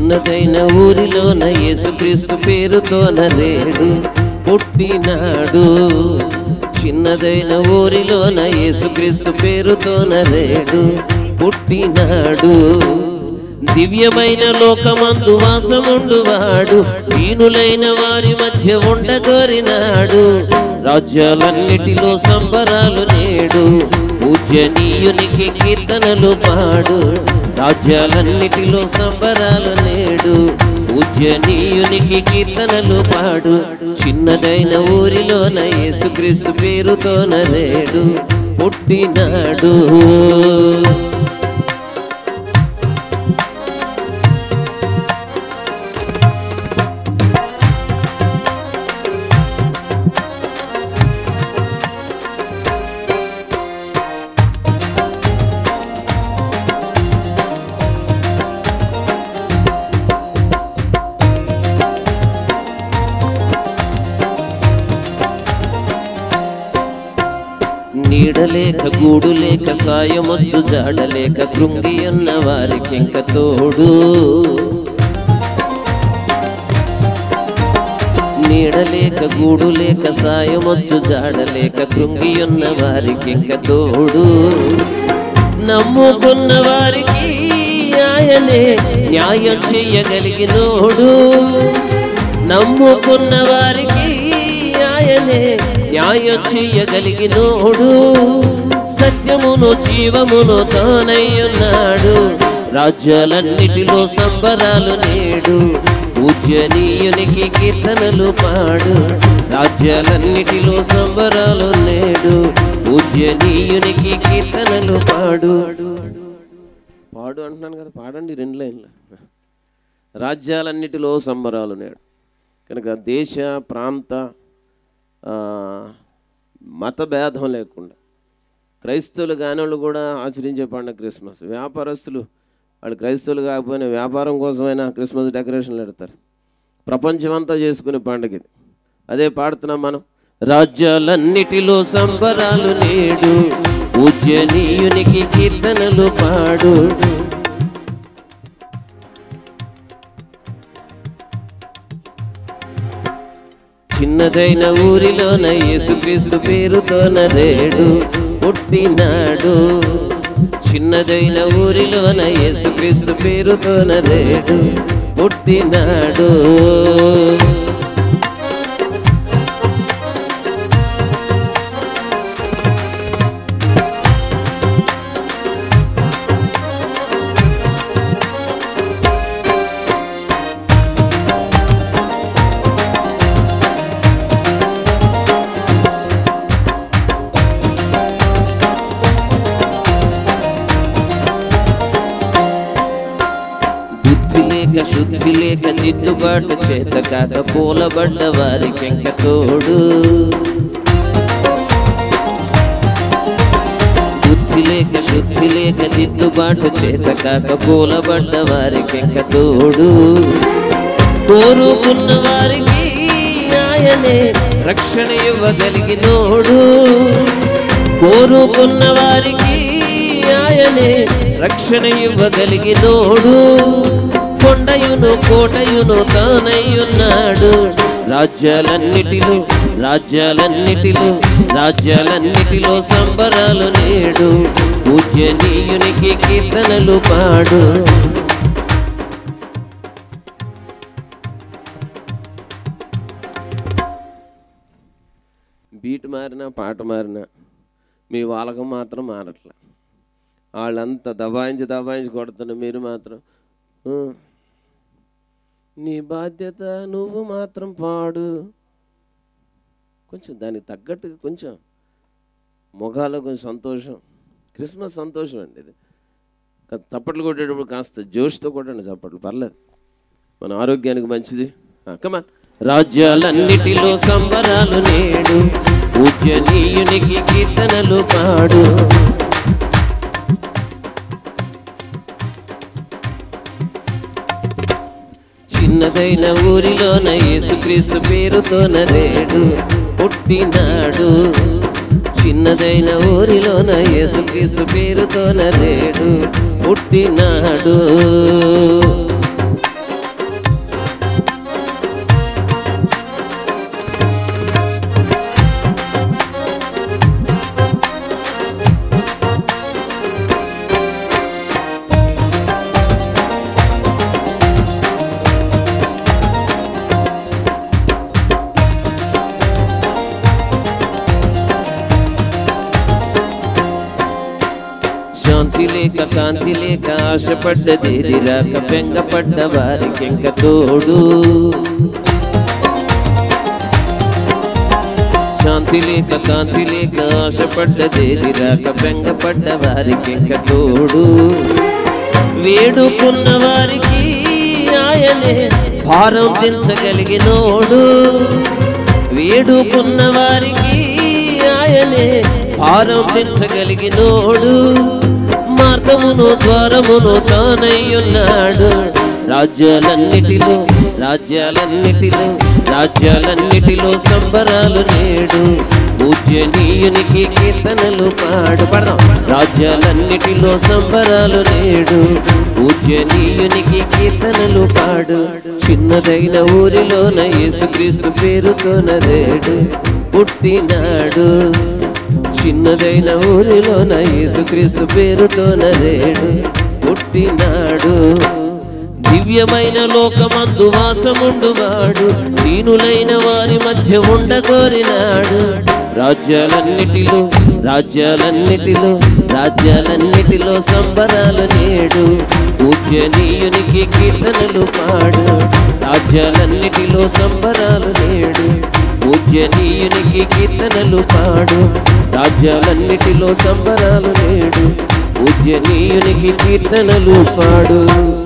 చిన్నదైన ఊరిలోన యేసుక్రీస్తు పేరుతోన నేడు పుట్టినాడు. చిన్నదైన ఊరిలోన యేసుక్రీస్తు పేరుతోన నేడు పుట్టినాడు. దివ్యమైన లోకమందు వాసముండువాడు, దీనులైన వారి మధ్య ఉండగోరినాడు. రాజ్యాలన్నిటిలో సంబరాలు నేడు, పూజ్యనీయునికి కీర్తనలు పాడు. రాజ్యాలన్నిటిలో సంబరాలు నేడు, పూజ్యనీయునికి కీర్తనలు పాడు. చిన్నదైన ఊరిలోన యేసుక్రీస్తు పేరుతోన నేడు పుట్టినాడు. నీడలేక గూడు లేక సాయమొచ్చు జాడలేక కృంగి ఉన్న వారికింక తోడు. నీడలేక గూడు లేక సాయమొచ్చు జాడలేక కృంగి ఉన్న వారికింక తోడు. నమ్ముకున్న వారికి ఆయనే న్యాయం చెయ్యగలిగినోడు. నమ్ముకున్న వారికి ఆయనే న్యాయం చెయ్యగలిగినోడు. సత్యమును జీవమును తానయ్యున్నాడు. రాజ్యాలన్నిటిలో సంబరాలు నేడు, పూజ్యనీయునికి కీర్తనలు పాడు. రాజ్యాలన్నిటిలో సంబరాలు నేడు, పూజ్యనీయునికి కీర్తనలు పాడు. పాడు అంటున్నాను కదా, పాడండి 2 లైన్లు. రాజ్యాలన్నిటిలో సంబరాలు నేడు కనుక దేశ ప్రాంత మత భేదం లేకుండా క్రైస్తవులు కానివాళ్ళు కూడా ఆచరించే పండుగ క్రిస్మస్. వ్యాపారస్తులు వాళ్ళు క్రైస్తవులు కాకపోయినా వ్యాపారం కోసమైనా క్రిస్మస్ డెకరేషన్లు పెడతారు. ప్రపంచమంతా చేసుకునే పండుగ ఇది. అదే పాడుతున్నాం మనం. రాజ్యాలన్నిటిలో సంబరాలు నేడు, పూజ్యనీయునికి కీర్తనలు పాడు. చిన్నదైన ఊరిలోన యేసుక్రీస్తు పేరుతోన నేడు పుట్టినాడు. చిన్నదైన ఊరిలోన యేసుక్రీస్తు పేరుతోన నేడు పుట్టినాడు. శుద్ధి లేక దిద్దుబాటు చేత కాక కూలబడ్డ వారికింక తోడు. బుద్ధి లేక శుద్ధి లేక దిద్దుబాటు చేత కాక కూలబడ్డ వారికింక తోడు. కోరుకున్న వారికి ఆయనే రక్షణ ఇవ్వగలిగినోడు. కోరుకున్న వారికి ఆయనే రక్షణ ఇవ్వగలిగినోడు. కొండయును కోటయును తానయ్యున్నాడు. రాజ్యాలన్నిటిలో సంబరాలు నేడు, పూజ్యనీయునికి కీర్తనలు పాడు. బీట్ మారినా పాట మారినా మీ వాళ్ళకు మాత్రం మారట్లే. వాళ్ళంతా దబాయించి కొడుతున్నా, మీరు మాత్రం నీ బాధ్యత నువ్వు మాత్రం పాడు. కొంచెం దానికి తగ్గట్టుగా కొంచెం మొగాలో కొంచెం సంతోషం. క్రిస్మస్ సంతోషం అండి ఇది. చప్పట్లు కొట్టేటప్పుడు కాస్త జోష్తో కొట్టండి చప్పట్లు, పర్లేదు, మన ఆరోగ్యానికి మంచిది. కమాన్. రాజ్యాలన్నిటిలో సంబరాలు నేడు, పూజ్యనీయునికి కీర్తనలు పాడు. చిన్నదైన ఊరిలోన యేసుక్రీస్తు పేరుతోన నేడు పుట్టినాడు. చిన్నదైన ఊరిలోన యేసుక్రీస్తు పేరుతోన నేడు పుట్టినాడు. కాంతి లేక ఆశపడ్డదేది రాక బెంగపడ్డ వారికింక తోడు. శాంతి లేక కాంతి లేక ఆశపడ్డదేది రాక బెంగపడ్డ వారికింక తోడు. వేడుకున్న వారికి ఆయనే భారం దించగలిగినోడు. వేడుకున్న వారికి ఆయనే భారం దించగలిగినోడు. మార్గమును ద్వారమును తానయ్యున్నాడు. రాజ్యాలన్నిటిలో రాజ్యాలన్నిటిలో సంబరాలు నేడు. పూజ్యనీయునికి కీర్తనలు పడదాం. రాజ్యాలన్నిటిలో సంబరాలు నేడు. పూజ్యనీయునికి కీర్తనలు పాడు. చిన్నదైన ఊరిలోన యేసుక్రీస్తు పేరుతోన రేడు పుట్టినాడు. చిన్నదైన ఊరిలోన యేసుక్రీస్తు పేరుతోన రేడు పుట్టినాడు. దివ్యమైన లోకమందు వాసముండువాడు. దీనులైన వారి మధ్య ఉండగోరినాడు. రాజ్యాలన్నిటిలో సంబరాలు నేడు. పూజ్యనీయునికి కీర్తనలు పాడు. రాజ్యాలన్నిటిలో సంబరాలు నేడు. పూజ్యనీయునికి కీర్తనలు పాడు. రాజ్యాలన్నిటిలో సంబరాలు నేడు. పూజ్యనీయునికి కీర్తనలు పాడు.